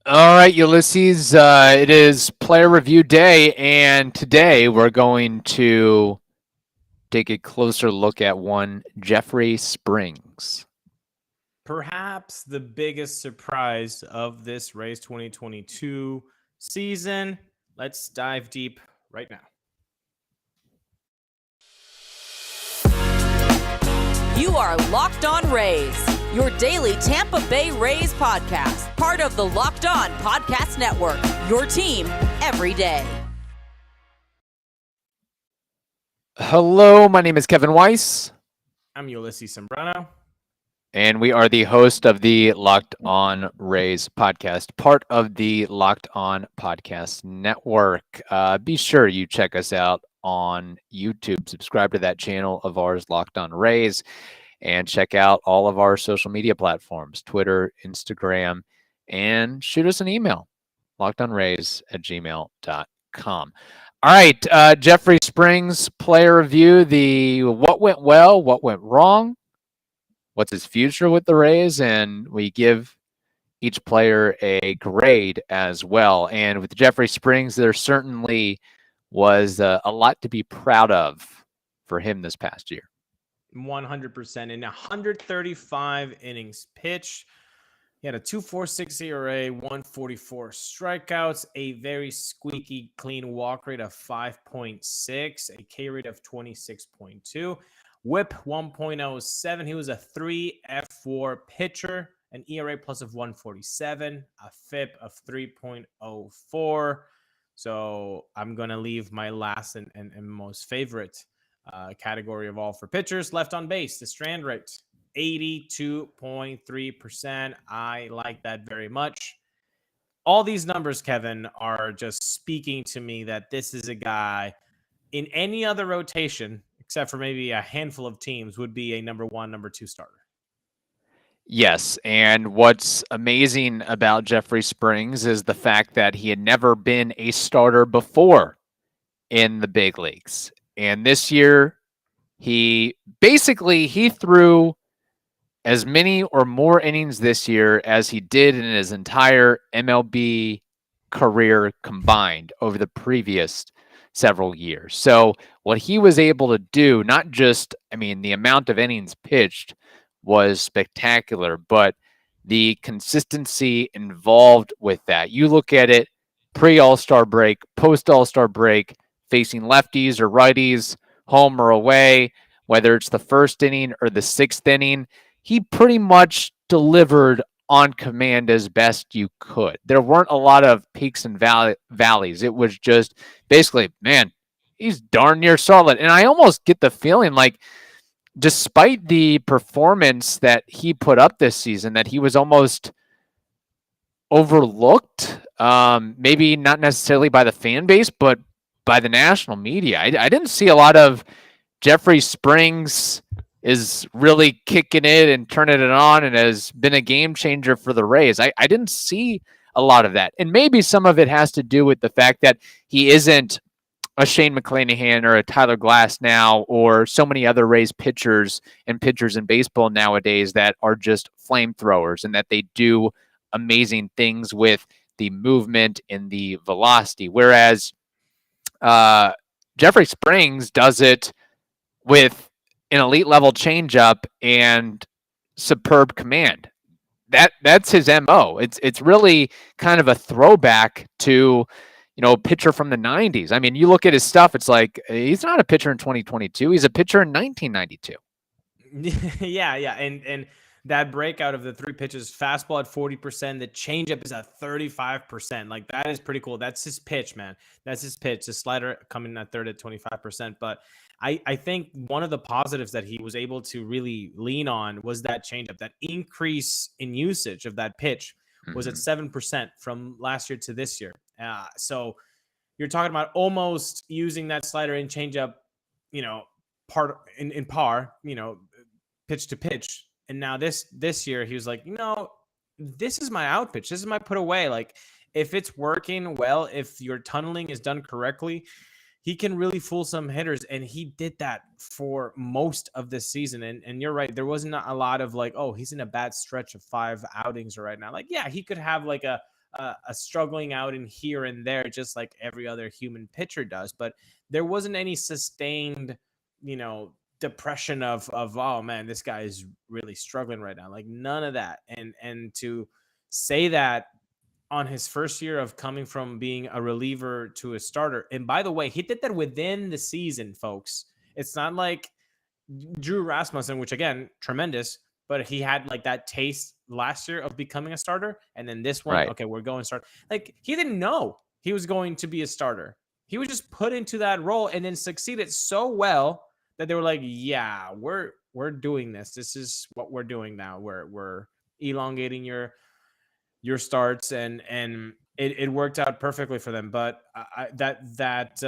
All right, Ulysses, it is player review day, and today we're going to take a closer look at one Jeffrey Springs. Perhaps the biggest surprise of this Race 2022 season. Let's dive deep right now. You are Locked On Rays, your daily Tampa Bay Rays podcast, part of the Locked On Podcast Network, your team every day. Hello, my name is Kevin Weiss, I'm Ulises Sambrano. and we are the host of the Locked On Rays podcast, part of the Locked On Podcast Network. Be sure you check us out on YouTube. Subscribe to that channel of ours, Locked On Rays, and check out all of our social media platforms, Twitter, Instagram, and shoot us an email, lockedonrays@gmail.com. All right, Jeffrey Springs player review, the what went well, what went wrong, what's his future with the Rays, and we give each player a grade as well. And with Jeffrey Springs, there certainly was a lot to be proud of for him this past year. 100% in 135 innings pitched. He had a 2.46 ERA, 144 strikeouts, a very squeaky clean walk rate of 5.6, a K rate of 26.2, whip 1.07. He was a 3F4 pitcher, an ERA plus of 147, a FIP of 3.04. So I'm going to leave my last and most favorite category of all for pitchers, left on base, the strand rate. 82.3%. I like that very much. All these numbers, Kevin, are just speaking to me that this is a guy in any other rotation, except for maybe a handful of teams, would be a number one, number two starter. Yes, and what's amazing about Jeffrey Springs is the fact that he had never been a starter before in the big leagues. And this year, he threw as many or more innings this year as he did in his entire MLB career combined over the previous several years. So what he was able to do, not just, the amount of innings pitched was spectacular, but the consistency involved with that. You look at it pre-All-Star break, post-All-Star break, facing lefties or righties, home or away, whether it's the first inning or the sixth inning, he pretty much delivered on command as best you could. There weren't a lot of peaks and valleys. It was just basically, man, he's darn near solid. And I almost get the feeling like despite the performance that he put up this season, that he was almost overlooked, maybe not necessarily by the fan base, but by the national media. I didn't see a lot of Jeffrey Springs is really kicking it and turning it on and has been a game changer for the Rays. I didn't see a lot of that. And maybe some of it has to do with the fact that he isn't a Shane McClanahan or a Tyler Glass now, or so many other Rays pitchers in baseball nowadays that are just flamethrowers and that they do amazing things with the movement and the velocity. Whereas Jeffrey Springs does it with an elite level changeup and superb command. That's his MO. It's really kind of a throwback to, pitcher from the 90s. I mean, you look at his stuff, it's like he's not a pitcher in 2022. He's a pitcher in 1992. yeah. And that breakout of the three pitches, fastball at 40%, the changeup is at 35%. Like, that is pretty cool. That's his pitch, man. That's his pitch. The slider coming in at third at 25%. But I think one of the positives that he was able to really lean on was that changeup. That increase in usage of that pitch was at 7% from last year to this year. So you're talking about almost using that slider and changeup, part in par, pitch to pitch. And now this year he was like, this is my out pitch. This is my put away. Like, if it's working well, if your tunneling is done correctly, he can really fool some hitters. And he did that for most of this season. And you're right. There wasn't a lot of like, oh, he's in a bad stretch of 5 outings right now. Like, yeah, he could have like a a struggling out in here and there, just like every other human pitcher does. But there wasn't any sustained, depression of oh man, this guy is really struggling right now. Like none of that. And to say that on his first year of coming from being a reliever to a starter. And by the way, he did that within the season, folks. It's not like Drew Rasmussen, which again, tremendous, but he had like that taste last year of becoming a starter. And then this one, Right. okay, we're going to start. Like he didn't know he was going to be a starter. He was just put into that role and then succeeded so well that they were like, yeah, we're doing this. This is what we're doing now. We're elongating your starts, and it worked out perfectly for them. But that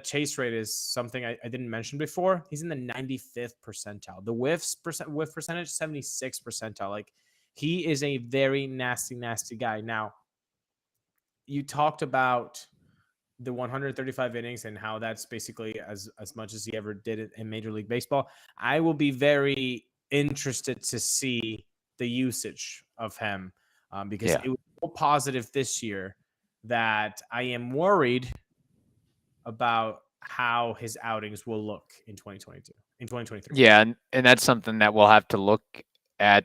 chase rate is something I didn't mention before. He's in the 95th percentile. The whiff percentage 76th percentile. Like he is a very nasty guy. Now, you talked about the 135 innings and how that's basically as much as he ever did it in Major League Baseball. I will be very interested to see the usage of him. Because it was so positive this year that I am worried about how his outings will look in 2023. Yeah, and that's something that we'll have to look at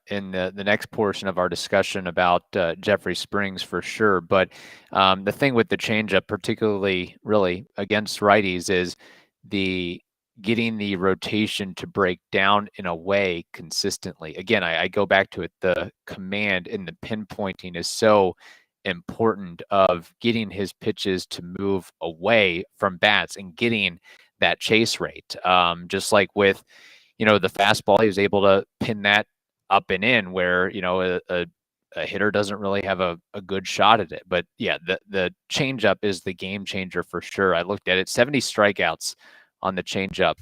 in the next portion of our discussion about Jeffrey Springs for sure. But the thing with the changeup, particularly really against righties, is getting the rotation to break down in a way consistently. Again, I go back to it. The command and the pinpointing is so important of getting his pitches to move away from bats and getting that chase rate. Just like with, the fastball, he was able to pin that up and in where, a hitter doesn't really have a good shot at it. But yeah, the changeup is the game changer for sure. I looked at it, 70 strikeouts on the changeup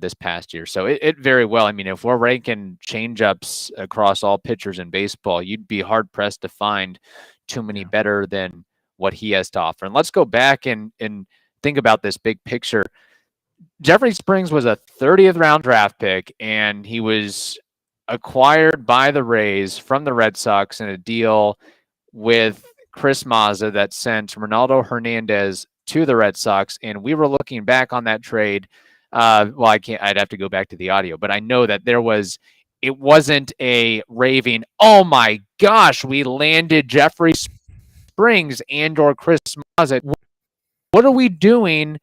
this past year. So it very well. I mean, if we're ranking changeups across all pitchers in baseball, you'd be hard pressed to find too many better than what he has to offer. And let's go back and think about this big picture. Jeffrey Springs was a 30th round draft pick, and he was acquired by the Rays from the Red Sox in a deal with Chris Mazza that sent Ronaldo Hernandez to the Red Sox. And we were looking back on that trade. I'd have to go back to the audio, but I know that it wasn't a raving, oh my gosh, we landed Jeffrey Springs and or Chris Mazza. What are we doing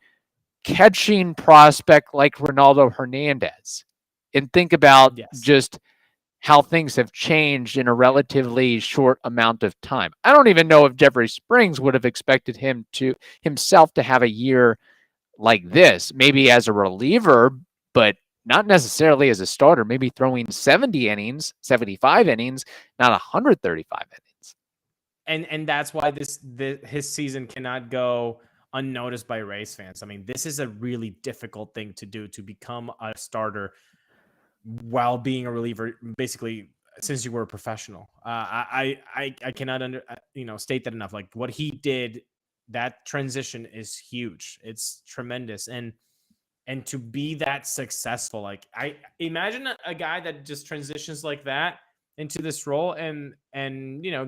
catching prospect like Ronaldo Hernandez? And think about just how things have changed in a relatively short amount of time. I don't even know if Jeffrey Springs would have expected himself to have a year like this, maybe as a reliever, but not necessarily as a starter, maybe throwing 70 innings, 75 innings, not 135 innings. And that's why his season cannot go unnoticed by Rays fans. I mean, this is a really difficult thing to do, to become a starter while being a reliever, basically since you were a professional. I cannot state that enough. Like what he did, that transition is huge. It's tremendous. And to be that successful, like I imagine a guy that just transitions like that into this role and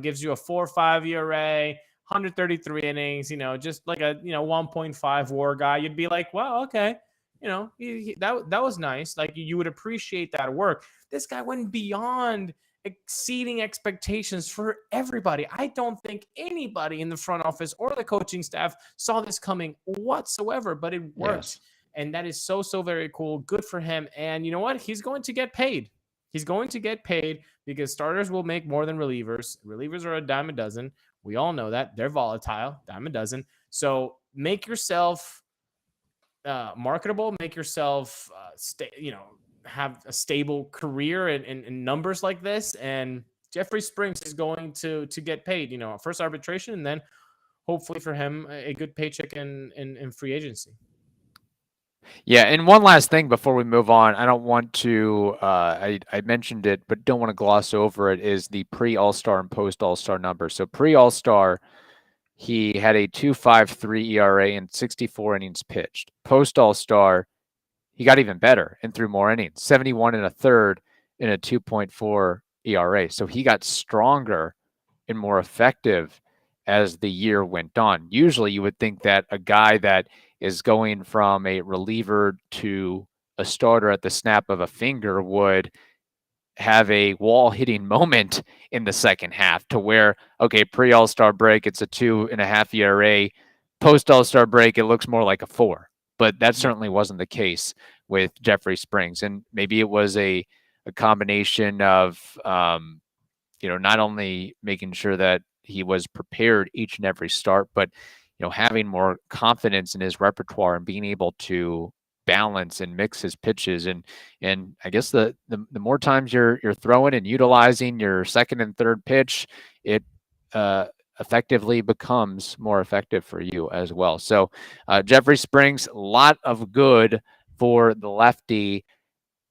gives you a 4.5 ERA, 133 innings, just like a 1.5 WAR guy. You'd be like, well, okay, that was nice. Like you would appreciate that work. This guy went beyond exceeding expectations for everybody. I don't think anybody in the front office or the coaching staff saw this coming whatsoever, but it worked. Yes. And that is so very cool. Good for him. And you know what? He's going to get paid. He's going to get paid because starters will make more than relievers. Relievers are a dime a dozen. We all know that. They're volatile, dime a dozen. So make yourself marketable, make yourself, have a stable career in numbers like this. And Jeffrey Springs is going to get paid, first arbitration, and then hopefully for him, a good paycheck in free agency. Yeah, and one last thing before we move on, I don't want to, I mentioned it, but don't want to gloss over it, is the pre-All-Star and post-All-Star number. So pre-All-Star, he had a 2.53 ERA and 64 innings pitched. Post-All-Star, he got even better and threw more innings, 71 and a third in a 2.4 ERA. So he got stronger and more effective as the year went on. Usually you would think that a guy that is going from a reliever to a starter at the snap of a finger would have a wall hitting moment in the second half to where, okay, pre All-Star break, it's a 2.5 ERA. Post All-Star break, it looks more like a 4. But that certainly wasn't the case with Jeffrey Springs. And maybe it was a combination of, not only making sure that he was prepared each and every start, but, having more confidence in his repertoire and being able to balance and mix his pitches. And I guess the more times you're throwing and utilizing your second and third pitch, it effectively becomes more effective for you as well. So Jeffrey Springs, a lot of good for the lefty.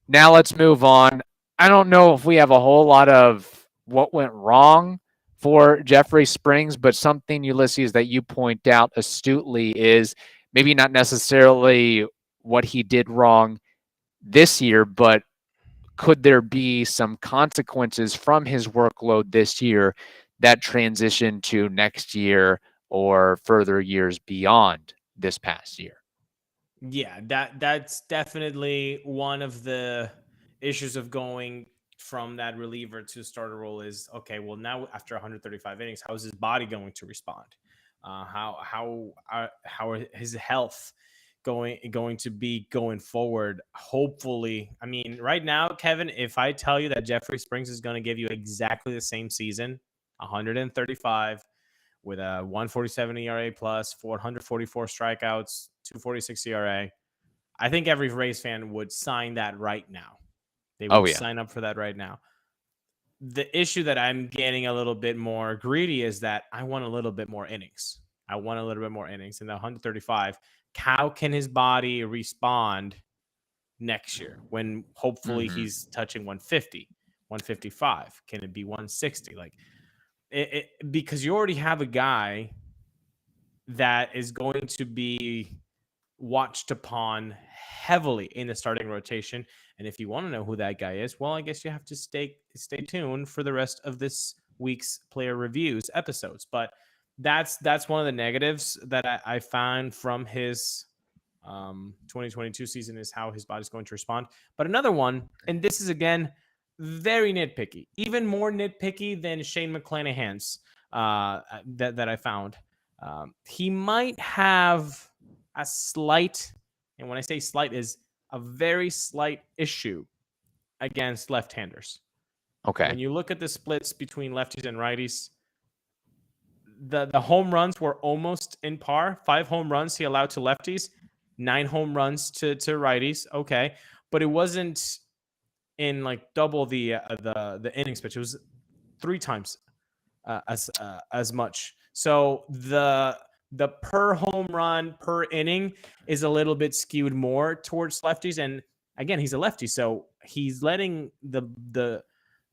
Now let's move on. I don't know if we have a whole lot of what went wrong for Jeffrey Springs, but something, Ulises, that you point out astutely is maybe not necessarily what he did wrong this year, but could there be some consequences from his workload this year that transition to next year or further years beyond this past year? Yeah, that's definitely one of the issues of going from that reliever to starter role is, okay, well, now after 135 innings, how is his body going to respond? How are his health going to be going forward? Hopefully, I mean, right now, Kevin, if I tell you that Jeffrey Springs is going to give you exactly the same season, 135 with a 147 ERA plus, 444 strikeouts, 246 ERA, I think every Rays fan would sign that right now. They would sign up for that right now. The issue that I'm getting a little bit more greedy is that I want a little bit more innings. I want a little bit more innings. In the 135, how can his body respond next year when hopefully he's touching 150, 155? Can it be 160? Like, because you already have a guy that is going to be watched upon heavily in the starting rotation. And if you want to know who that guy is, well, I guess you have to stay tuned for the rest of this week's player reviews episodes. But that's one of the negatives that I found from his 2022 season is how his body's going to respond. But another one, and this is again very nitpicky, even more nitpicky than Shane McClanahan's that I found. He might have a slight, and when I say slight, is a very slight issue against left-handers. Okay. When you look at the splits between lefties and righties, the home runs were almost in par. 5 home runs he allowed to lefties, 9 home runs to righties. Okay, but it wasn't in like double the innings pitch. It was 3 times as much. So the per home run per inning is a little bit skewed more towards lefties. And again, he's a lefty, so he's letting the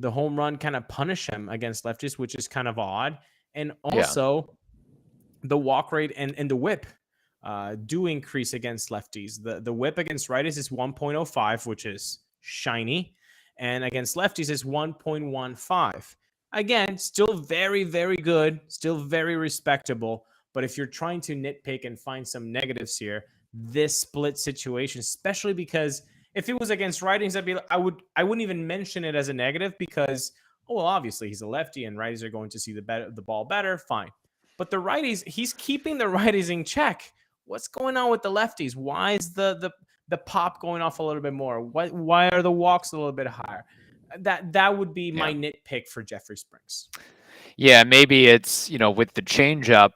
home run kind of punish him against lefties, which is kind of odd. And also the walk rate and the whip do increase against lefties. The whip against righties is 1.05, which is shiny, and against lefties is 1.15. Again, still very, very good, still very respectable. But if you're trying to nitpick and find some negatives here, this split situation, especially because if it was against righties, I wouldn't even mention it as a negative because, oh, well, obviously he's a lefty and righties are going to see the ball better. Fine. But the righties, he's keeping the righties in check. What's going on with the lefties? Why is the pop going off a little bit more? Why are the walks a little bit higher? That would be my nitpick for Jeffrey Springs. Yeah, maybe it's, with the changeup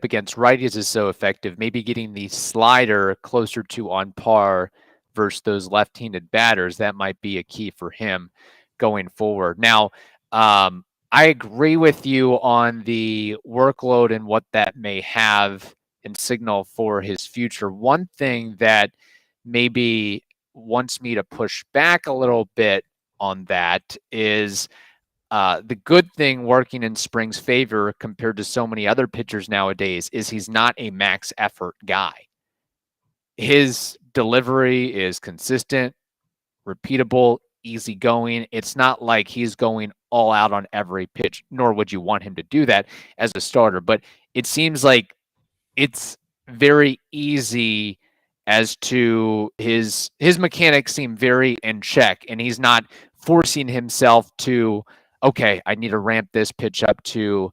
against righties is so effective. Maybe getting the slider closer to on par versus those left-handed batters, that might be a key for him going forward. Now, I agree with you on the workload and what that may have and signal for his future. One thing that maybe wants me to push back a little bit on that is the good thing working in Springs' favor compared to so many other pitchers nowadays is he's not a max effort guy. His delivery is consistent, repeatable, easygoing. It's not like he's going all out on every pitch, nor would you want him to do that as a starter. But it seems like it's very easy as to his mechanics seem very in check, and he's not forcing himself to, okay, I need to ramp this pitch up to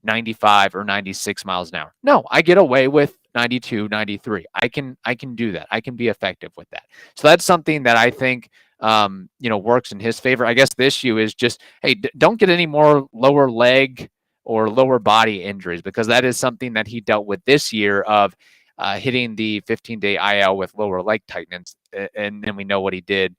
95 or 96 miles an hour. No, I get away with 92, 93. I can do that. I can be effective with that. So that's something that I think works in his favor. I guess the issue is just, hey, don't get any more lower leg or lower body injuries, because that is something that he dealt with this year of hitting the 15-day IL with lower leg tightness. And then we know what he did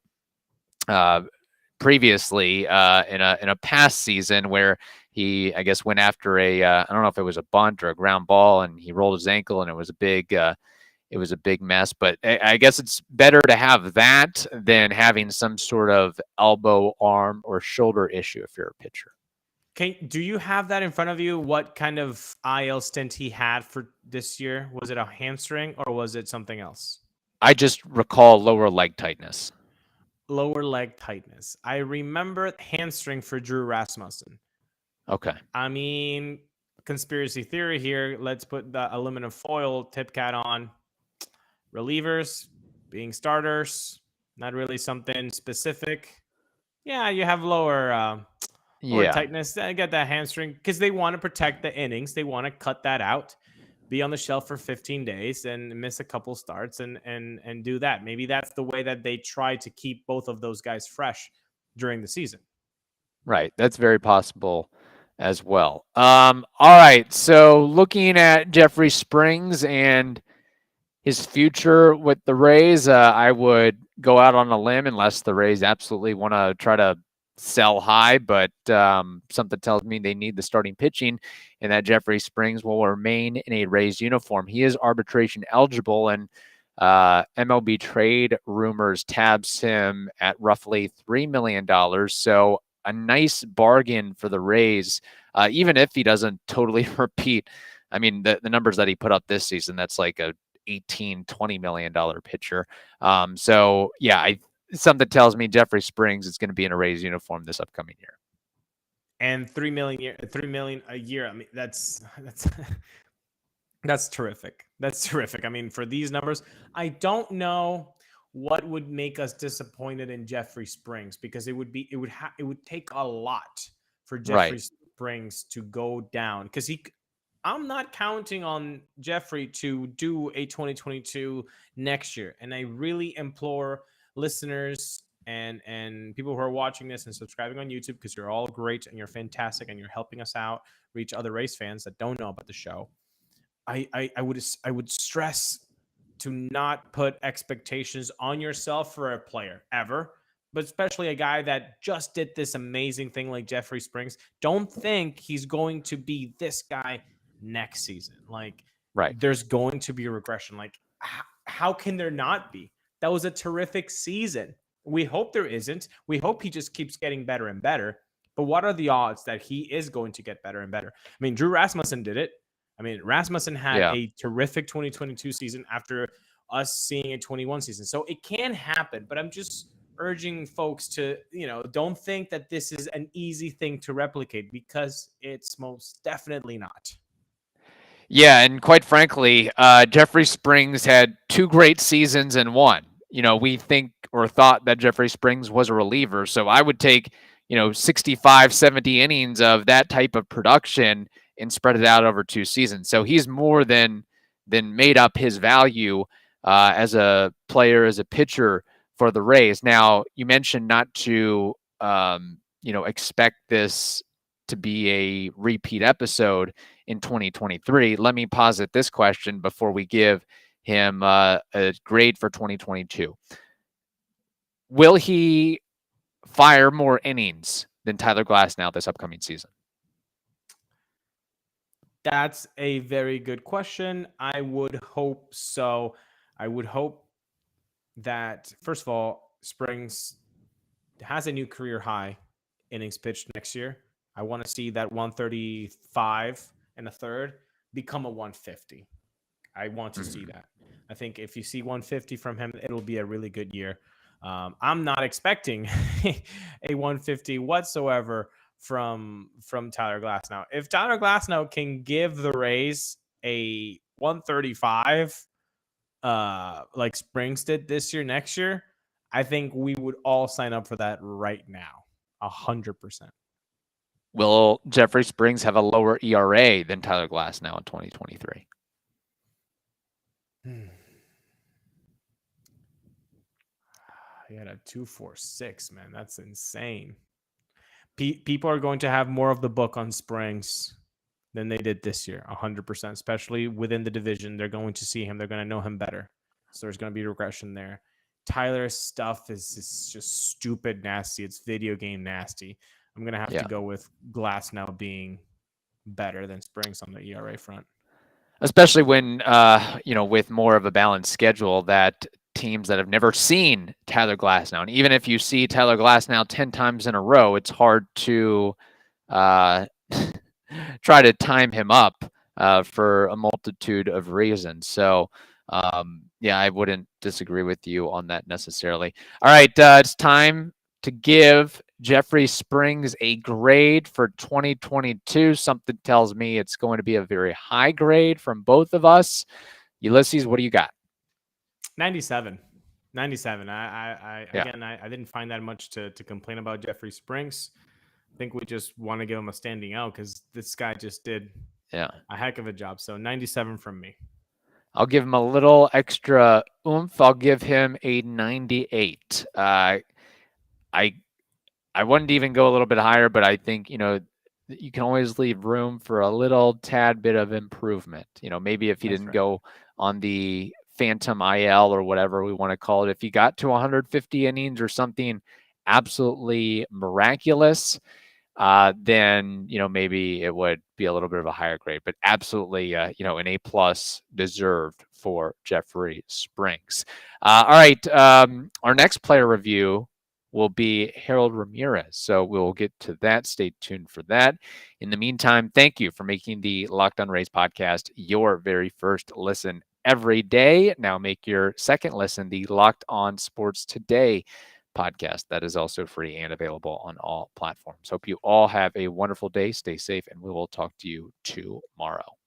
previously in a past season where he, I guess, went after I don't know if it was a bunt or a ground ball, and he rolled his ankle, and it was a big mess. But I guess it's better to have that than having some sort of elbow, arm, or shoulder issue if you're a pitcher. Do you have that in front of you? What kind of IL stint he had for this year? Was it a hamstring or was it something else? I just recall lower leg tightness. Lower leg tightness. I remember hamstring for Drew Rasmussen. Okay. I mean, conspiracy theory here. Let's put the aluminum foil tip cat on. Relievers being starters, not really something specific. Yeah, you have lower tightness. I get that hamstring because they want to protect the innings. They want to cut that out, be on the shelf for 15 days and miss a couple starts and do that. Maybe that's the way that they try to keep both of those guys fresh during the season. Right. That's very possible as well. All right. So looking at Jeffrey Springs and his future with the Rays, I would go out on a limb unless the Rays absolutely want to try to sell high, but something tells me they need the starting pitching, and that Jeffrey Springs will remain in a Rays uniform. He is arbitration eligible, and MLB trade rumors tabs him at roughly $3 million. So a nice bargain for the Rays, even if he doesn't totally repeat. I mean, the numbers that he put up this season, that's like a $18-20 million pitcher. So yeah, something tells me Jeffrey Springs is going to be in a Rays uniform this upcoming year. And $3 million a year. I mean, that's that's terrific. That's terrific. I mean, for these numbers, I don't know what would make us disappointed in Jeffrey Springs, because it would take a lot for Jeffrey Springs to go down, because I'm not counting on Jeffrey to do a 2022 next year. And I really implore listeners and people who are watching this and subscribing on YouTube, because you're all great and you're fantastic and you're helping us out reach other Rays fans that don't know about the show. I would stress to not put expectations on yourself for a player ever, but especially a guy that just did this amazing thing like Jeffrey Springs. Don't think he's going to be this guy next season. Like, there's going to be a regression. Like, how can there not be? That was a terrific season. We hope there isn't. We hope he just keeps getting better and better. But what are the odds that he is going to get better and better? I mean, Drew Rasmussen did it. I mean, Rasmussen had a terrific 2022 season after us seeing a 21 season. So it can happen, but I'm just urging folks to, don't think that this is an easy thing to replicate, because it's most definitely not. Yeah, and quite frankly, Jeffrey Springs had 2 great seasons in one. We think or thought that Jeffrey Springs was a reliever, so I would take, 65, 70 innings of that type of production and spread it out over 2 seasons. So he's more than made up his value as a player, as a pitcher for the Rays. Now, you mentioned not to, expect this to be a repeat episode in 2023. Let me posit this question before we give him a grade for 2022. Will he fire more innings than Tyler Glasnow this upcoming season? That's a very good question. I would hope so. I would hope that, first of all, Springs has a new career high innings pitched next year. I want to see that 135 and a third become a 150. I want to see that. I think if you see 150 from him, it'll be a really good year. I'm not expecting a 150 whatsoever from Tyler Glasnow. If Tyler Glasnow can give the Rays a 135, like Springs did this year, next year, I think we would all sign up for that right now, 100%. Will Jeffrey Springs have a lower ERA than Tyler Glasnow in 2023? He had a 2.46, man. That's insane. People are going to have more of the book on Springs than they did this year, 100%, especially within the division. They're going to see him. They're going to know him better. So there's going to be regression there. Tyler's stuff is just stupid nasty. It's video game nasty. I'm going to have to go with Glasnow being better than Springs on the ERA front. Especially when, with more of a balanced schedule, that teams that have never seen Tyler Glasnow, and even if you see Tyler Glasnow 10 times in a row, it's hard to try to time him up for a multitude of reasons. So, I wouldn't disagree with you on that necessarily. All right, it's time to give Jeffrey Springs a grade for 2022. Something tells me it's going to be a very high grade from both of us. Ulises, what do you got? 97. I didn't find that much to complain about Jeffrey Springs. I think we just want to give him a standing out because this guy just did a heck of a job. So 97 from me. I'll give him a little extra oomph. I'll give him a 98. I wouldn't even go a little bit higher, but I think, you can always leave room for a little tad bit of improvement. Maybe if he didn't go on the phantom IL or whatever we want to call it, if he got to 150 innings or something absolutely miraculous, then, maybe it would be a little bit of a higher grade, but absolutely, an A+ deserved for Jeffrey Springs. All right. Our next player review will be Harold Ramirez. So we'll get to that. Stay tuned for that. In the meantime, thank you for making the Locked On Rays podcast your very first listen every day. Now make your second listen the Locked On Sports Today podcast. That is also free and available on all platforms. Hope you all have a wonderful day. Stay safe, and we will talk to you tomorrow.